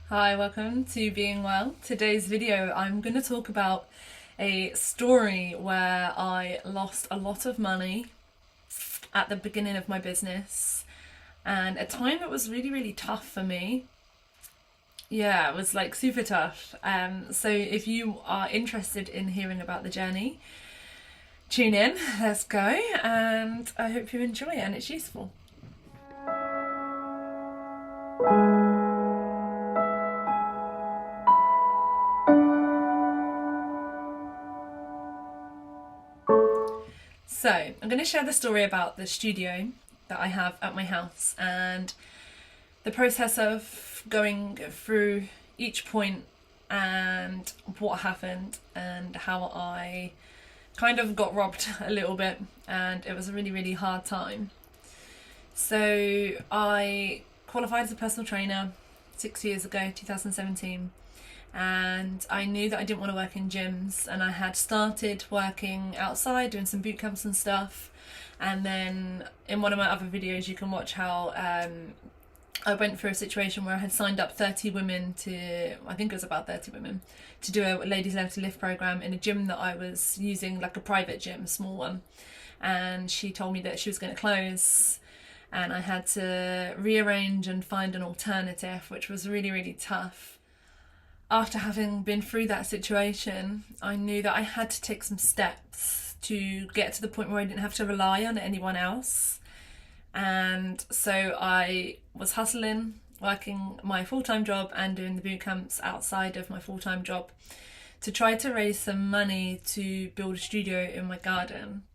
Hi, welcome to Being Well. Today's video, I'm going to talk about a story where I lost a lot of money at the beginning of my business and a time that was really tough for me. Yeah, it was like super tough. So if you are interested in hearing about the journey, tune in, let's go, and I hope you enjoy it and it's useful. So, I'm going to share the story about the studio that I have at my house and the process of going through each point and what happened and how I kind of got robbed a little bit, and it was a really hard time. So, I qualified as a personal trainer 6 years ago, 2017. And I knew that I didn't want to work in gyms, and I had started working outside doing some boot camps and stuff. And then in one of my other videos you can watch how I went through a situation where I had signed up 30 women to, I think it was about 30 women, to do a Ladies Love to Lift program in a gym that I was using, like a private gym, a small one. And she told me that she was going to close, and I had to rearrange and find an alternative, which was really tough. After having been through that situation, I knew that I had to take some steps to get to the point where I didn't have to rely on anyone else. And so I was hustling, working my full-time job and doing the boot camps outside of my full-time job to try to raise some money to build a studio in my garden.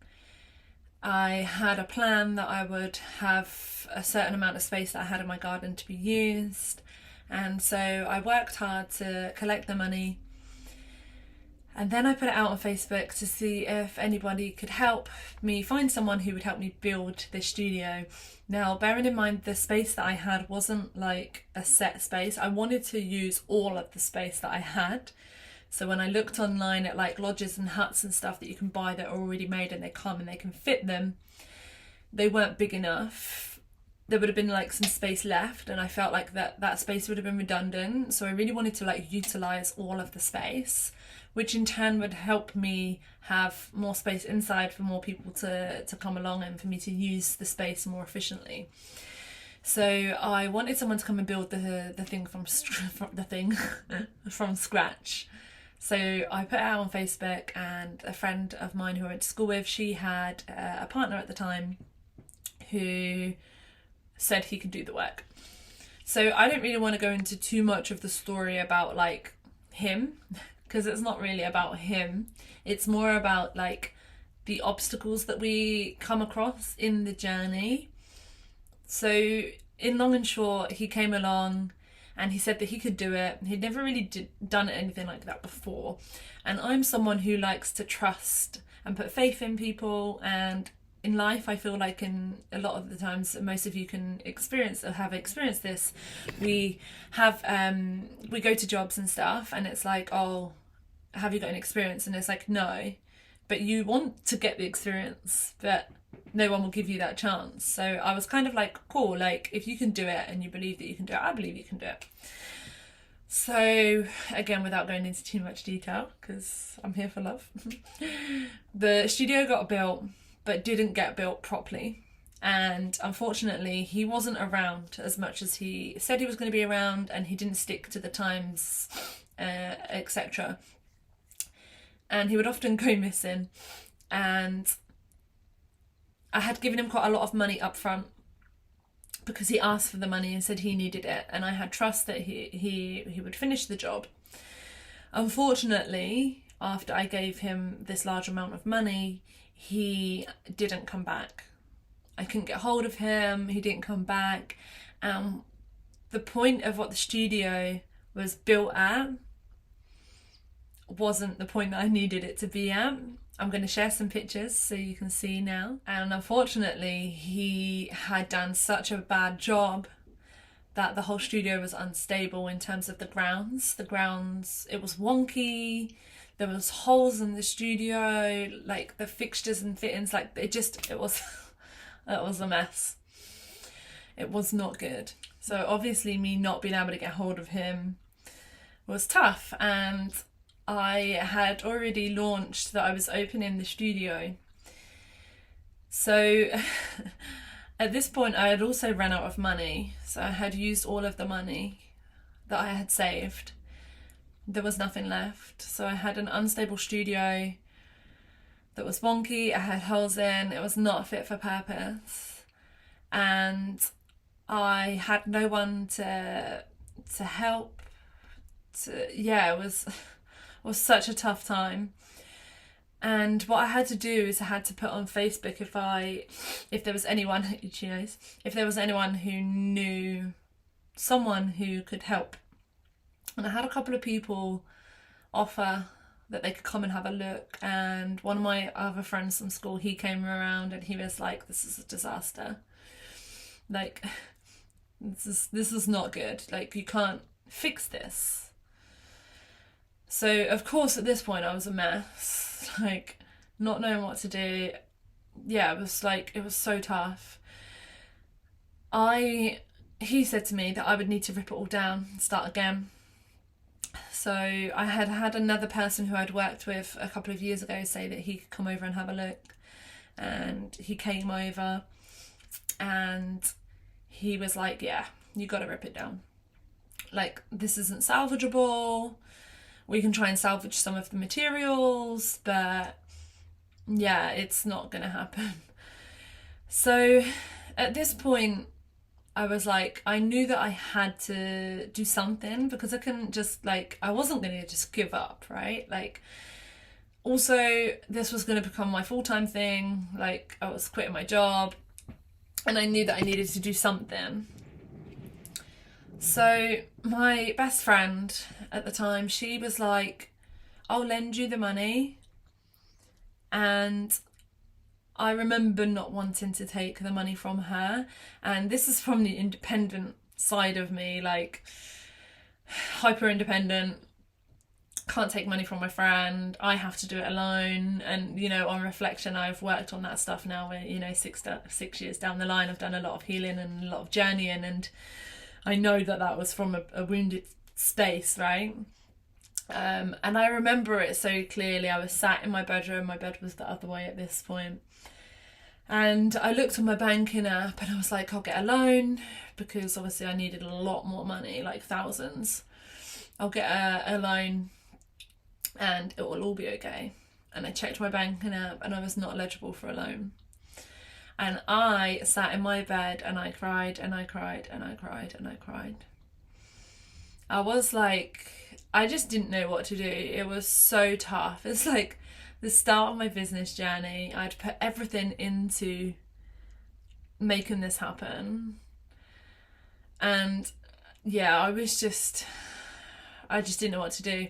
I had a plan that I would have a certain amount of space that I had in my garden to be used. And so I worked hard to collect the money, and then I put it out on Facebook to see if anybody could help me find someone who would help me build this studio. Now, bearing in mind the space that I had wasn't like a set space. I wanted to use all of the space that I had. So when I looked online at like lodges and huts and stuff that you can buy that are already made and they come and they can fit them, they weren't big enough. There would have been like some space left, and I felt like that space would have been redundant. So I really wanted to like utilize all of the space, which in turn would help me have more space inside for more people to come along and for me to use the space more efficiently. So I wanted someone to come and build the thing from from scratch. So I put it out on Facebook, and a friend of mine who I went to school with, she had a partner at the time who said he could do the work. So I don't really want to go into too much of the story about like him, because it's not really about him. It's more about like the obstacles that we come across in the journey. So in long and short, he came along and he said that he could do it. He'd never really done anything like that before. And I'm someone who likes to trust and put faith in people, and in life, I feel like in a lot of the times, most of you can experience or have experienced this. We have, we go to jobs and stuff, and it's like, oh, have you got an experience? And it's like, no, but you want to get the experience, but no one will give you that chance. So I was kind of like, cool, like if you can do it and you believe that you can do it, I believe you can do it. So again, without going into too much detail, because I'm here for love, the studio got built, but didn't get built properly. And unfortunately, he wasn't around as much as he said he was going to be around, and he didn't stick to the times, etc. And he would often go missing. And I had given him quite a lot of money up front because he asked for the money and said he needed it. And I had trust that he would finish the job. Unfortunately, after I gave him this large amount of money, he didn't come back. I couldn't get hold of him, he didn't come back. The point of what the studio was built at wasn't the point that I needed it to be at. I'm going to share some pictures so you can see now. And unfortunately, he had done such a bad job that the whole studio was unstable in terms of the grounds. The grounds, it was wonky. There was holes in the studio, like the fixtures and fittings, like it was it was a mess. It was not good. So obviously me not being able to get hold of him was tough, and I had already launched that I was opening the studio. So at this point I had also run out of money. So I had used all of the money that I had saved. There was nothing left. So I had an unstable studio that was wonky. I had holes in. It was not fit for purpose. And I had no one to help. It was such a tough time. And what I had to do is I had to put on Facebook if there was anyone, she knows, if there was anyone who knew someone who could help. And I had a couple of people offer that they could come and have a look. And one of my other friends from school, he came around and he was like, "This is a disaster. Like, this is not good. Like, you can't fix this." So of course at this point I was a mess, like not knowing what to do. Yeah, it was so tough. He said to me that I would need to rip it all down and start again. So I had another person who I'd worked with a couple of years ago say that he could come over and have a look, and he came over and he was like, "Yeah, you got to rip it down. Like, this isn't salvageable. We can try and salvage some of the materials, but yeah, it's not gonna happen." So at this point I was like, I knew that I had to do something, because I couldn't just I wasn't gonna just give up, right? Like, also this was gonna become my full-time thing. Like, I was quitting my job and I knew that I needed to do something. So my best friend at the time, she was like, "I'll lend you the money." And I remember not wanting to take the money from her. And this is from the independent side of me, like hyper independent, can't take money from my friend, I have to do it alone. And on reflection, I've worked on that stuff now where 6 years down the line I've done a lot of healing and a lot of journeying, and I know that was from a wounded space, right? And I remember it so clearly. I was sat in my bedroom. My bed was the other way at this point. And I looked on my banking app and I was like, I'll get a loan, because obviously I needed a lot more money, like thousands. I'll get a loan and it will all be okay. And I checked my banking app and I was not eligible for a loan. And I sat in my bed and I cried and I cried and I cried and I cried. I was like, I just didn't know what to do. It was so tough. It's like the start of my business journey. I'd put everything into making this happen. And yeah, I just didn't know what to do.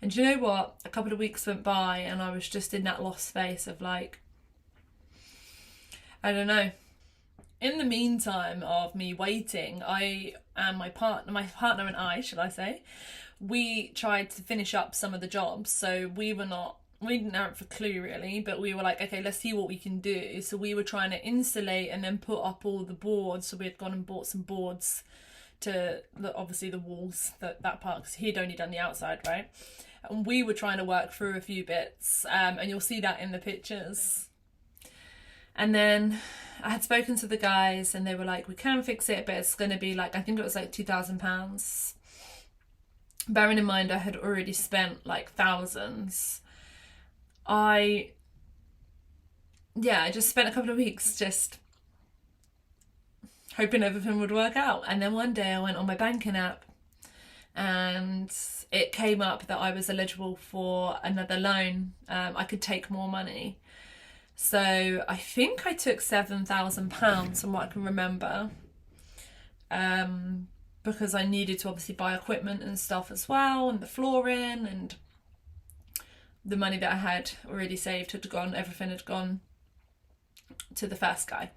And you know what? A couple of weeks went by and I was just in that lost space of I don't know. In the meantime of me waiting, I and my partner and I, should I say, we tried to finish up some of the jobs. So we didn't have a clue really, but we were like, okay, let's see what we can do. So we were trying to insulate and then put up all the boards. So we had gone and bought some boards to obviously the walls, that part, because he'd only done the outside, right? And we were trying to work through a few bits, and you'll see that in the pictures. And then I had spoken to the guys and they were like, we can fix it, but it's going to be I think it was £2,000. Bearing in mind I had already spent thousands. I just spent a couple of weeks just hoping everything would work out. And then one day I went on my banking app and it came up that I was eligible for another loan. I could take more money. So I think I took £7,000 from what I can remember, because I needed to obviously buy equipment and stuff as well, and the flooring, and the money that I had already saved had gone, everything had gone to the first guy.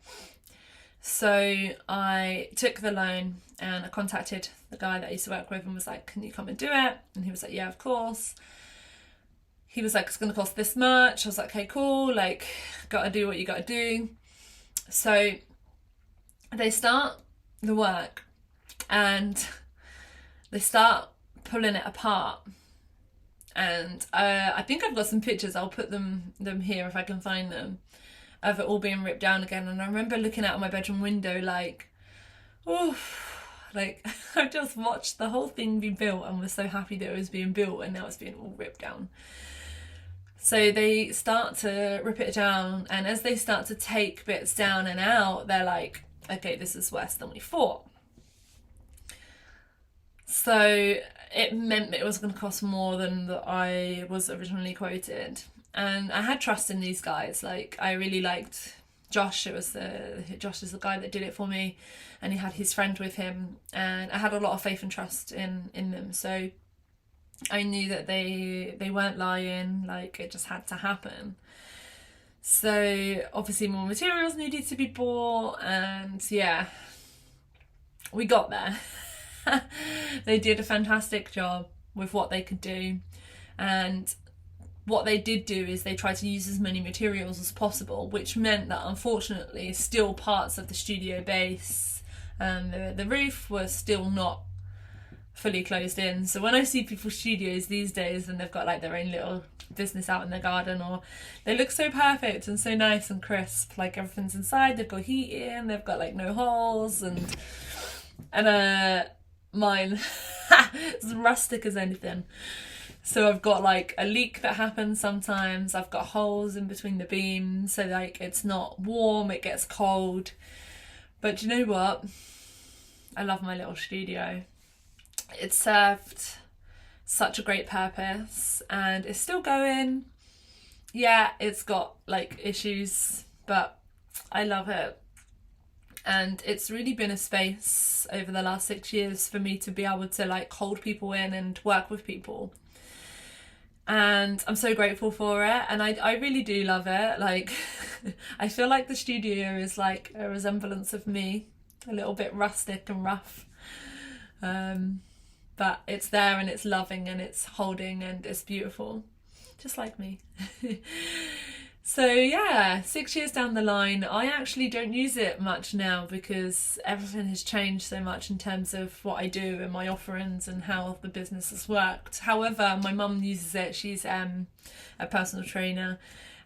So I took the loan and I contacted the guy that I used to work with and was like, "Can you come and do it?" And he was like, "Yeah, of course." He was like, "It's going to cost this much." I was like, "Okay, cool. Gotta do what you gotta do." So they start the work and they start pulling it apart. And I think I've got some pictures, I'll put them here if I can find them, of it all being ripped down again. And I remember looking out of my bedroom window like, oh, like I just watched the whole thing be built and was so happy that it was being built, and now it's being all ripped down. So they start to rip it down, and as they start to take bits down and out, they're like, okay, this is worse than we thought. So it meant that it was going to cost more than that I was originally quoted. And I had trust in these guys. Like, I really liked Josh. Josh is the guy that did it for me, and he had his friend with him, and I had a lot of faith and trust in them. So I knew that they weren't lying, like it just had to happen. So obviously more materials needed to be bought, and yeah, we got there. They did a fantastic job with what they could do, and what they did do is they tried to use as many materials as possible, which meant that unfortunately still parts of the studio base and the roof were still not fully closed in. So when I see people's studios these days and they've got like their own little business out in their garden, or they look so perfect and so nice and crisp, like everything's inside, they've got heat in, they've got like no holes, and mine is rustic as anything. So I've got like a leak that happens sometimes, I've got holes in between the beams, so like it's not warm, it gets cold. But you know what? I love my little studio. It served such a great purpose, and it's still going. Yeah, it's got like issues, but I love it. And it's really been a space over the last 6 years for me to be able to like hold people in and work with people. And I'm so grateful for it, and I really do love it. Like I feel like the studio is like a resemblance of me, a little bit rustic and rough, but it's there and it's loving and it's holding and it's beautiful, just like me. So yeah, 6 years down the line, I actually don't use it much now because everything has changed so much in terms of what I do and my offerings and how the business has worked. However, my mum uses it. She's a personal trainer.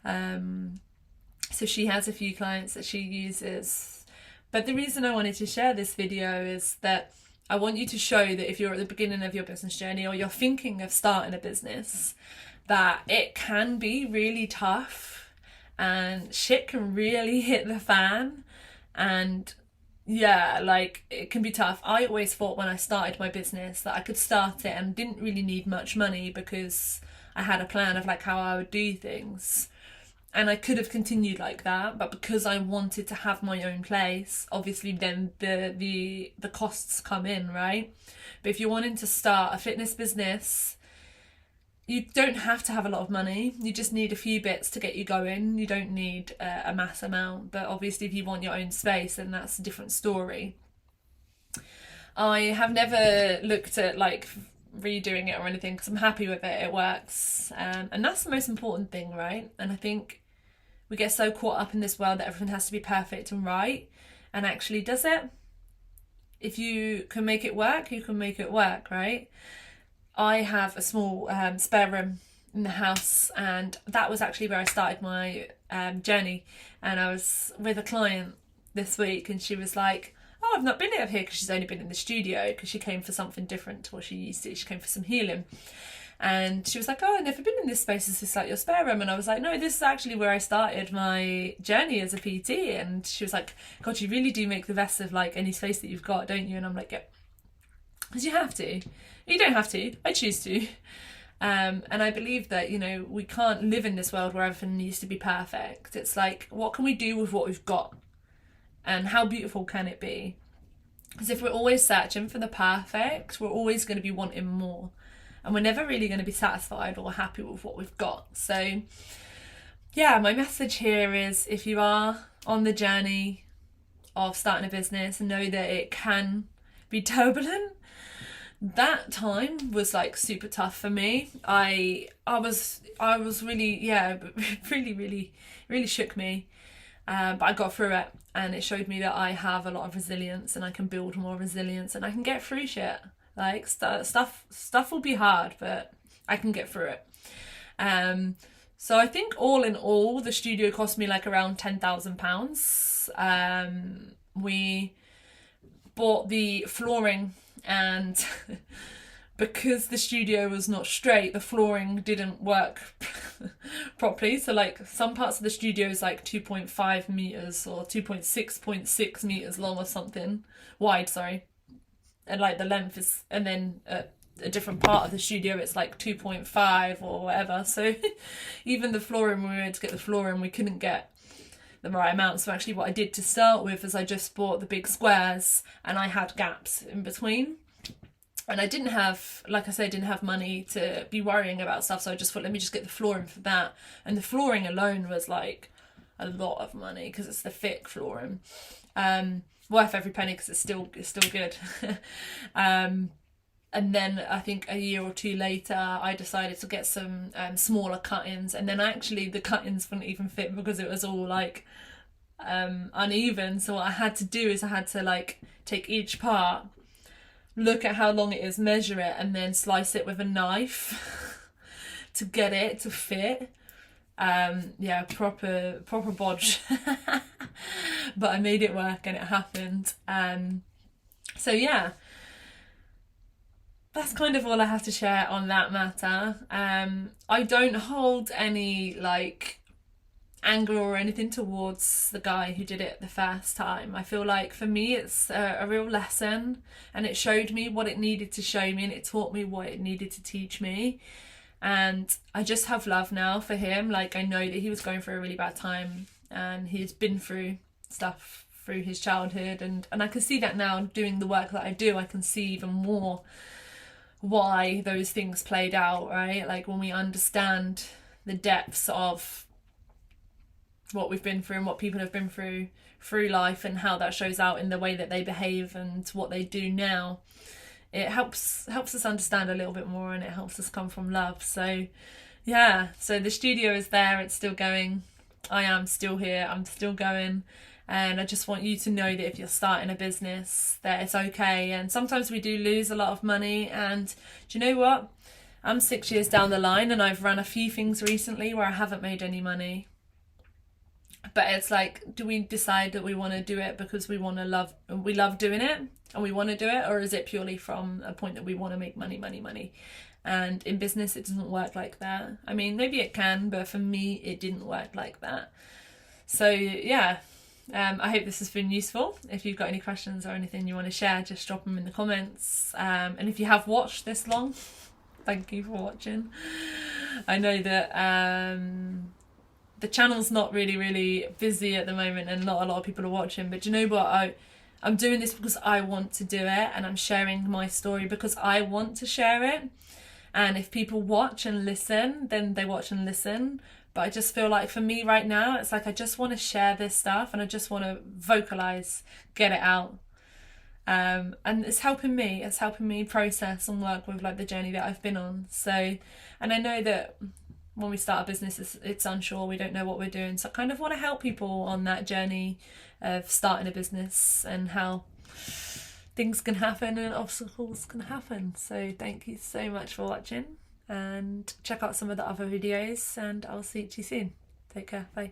So she has a few clients that she uses. But the reason I wanted to share this video is that I want you to show that if you're at the beginning of your business journey or you're thinking of starting a business, that it can be really tough. And shit can really hit the fan, and yeah, like it can be tough. I always thought when I started my business that I could start it and didn't really need much money because I had a plan of like how I would do things, and I could have continued like that. But because I wanted to have my own place, obviously then the costs come in, right? But if you're wanting to start a fitness business, you don't have to have a lot of money. You just need a few bits to get you going. You don't need a mass amount. But obviously if you want your own space, then that's a different story. I have never looked at like redoing it or anything because I'm happy with it. It works. And that's the most important thing, right? And I think we get so caught up in this world that everything has to be perfect and right. And actually, does it? If you can make it work, you can make it work, right? I have a small spare room in the house, and that was actually where I started my journey. And I was with a client this week, and she was like, oh, I've not been out here, because she's only been in the studio because she came for something different to what she used to. She came for some healing. And she was like, oh, I've never been in this space. Is this like your spare room? And I was like, no, this is actually where I started my journey as a PT. And she was like, God, you really do make the best of like any space that you've got, don't you? And I'm like, yeah, because you have to. You don't have to. I choose to. And I believe that, you know, we can't live in this world where everything needs to be perfect. It's like, what can we do with what we've got? And how beautiful can it be? Because if we're always searching for the perfect, we're always going to be wanting more. And we're never really going to be satisfied or happy with what we've got. So, yeah, my message here is if you are on the journey of starting a business, know that it can be turbulent. That time was like super tough for me. I was really, yeah, really shook me. But I got through it, and it showed me that I have a lot of resilience, and I can build more resilience, and I can get through shit. Like stuff will be hard, but I can get through it. So I think all in all, the studio cost me like around £10,000. We bought the flooring, and because the studio was not straight, the flooring didn't work properly. So like some parts of the studio is like 2.5 meters or 2.6 meters long or something wide, sorry. And like the length is, and then a different part of the studio it's like 2.5 or whatever. So even the flooring, when we went to get the flooring, we couldn't get the right amount. So actually what I did to start with is I just bought the big squares, and I had gaps in between. And I didn't have, like I said, didn't have money to be worrying about stuff. So I just thought, let me just get the flooring for that. And the flooring alone was like a lot of money because it's the thick flooring. Worth every penny because it's still good. And then I think a year or two later, I decided to get some smaller cut-ins. And then actually the cut-ins wouldn't even fit because it was all like uneven. So what I had to do is I had to like take each part, look at how long it is, measure it, and then slice it with a knife to get it to fit. Yeah, proper bodge. But I made it work and it happened. So yeah, that's kind of all I have to share on that matter. I don't hold any like anger or anything towards the guy who did it the first time. I feel like for me it's a real lesson, and it showed me what it needed to show me, and it taught me what it needed to teach me. And I just have love now for him. Like I know that he was going through a really bad time, and he's been through stuff through his childhood, and I can see that now doing the work that I do. I can see even more why those things played out, right? Like when we understand the depths of what we've been through and what people have been through life, and how that shows out in the way that they behave and what they do now, it helps us understand a little bit more, and it helps us come from love. So yeah, so the studio is there, it's still going, I am still here, I'm still going. And I just want you to know that if you're starting a business, that it's okay. And sometimes we do lose a lot of money, and do you know what, I'm 6 years down the line, and I've run a few things recently where I haven't made any money. But it's like, do we decide that we want to do it because we love doing it and we want to do it, or is it purely from a point that we want to make money? And in business it doesn't work like that. I mean, maybe it can, but for me it didn't work like that. So yeah, I hope this has been useful. If you've got any questions or anything you want to share, just drop them in the comments. And if you have watched this long, thank you for watching. I know that the channel's not really busy at the moment, and not a lot of people are watching, but do you know what, I'm doing this because I want to do it, and I'm sharing my story because I want to share it. And if people watch and listen, then they watch and listen. But I just feel like for me right now, it's like I just want to share this stuff, and I just want to vocalize, get it out. And it's helping me process and work with like the journey that I've been on. So, and I know that when we start a business, it's unsure, we don't know what we're doing. So I kind of want to help people on that journey of starting a business, and how things can happen and obstacles can happen. So thank you so much for watching, and check out some of the other videos, and I'll see you soon. Take care, bye.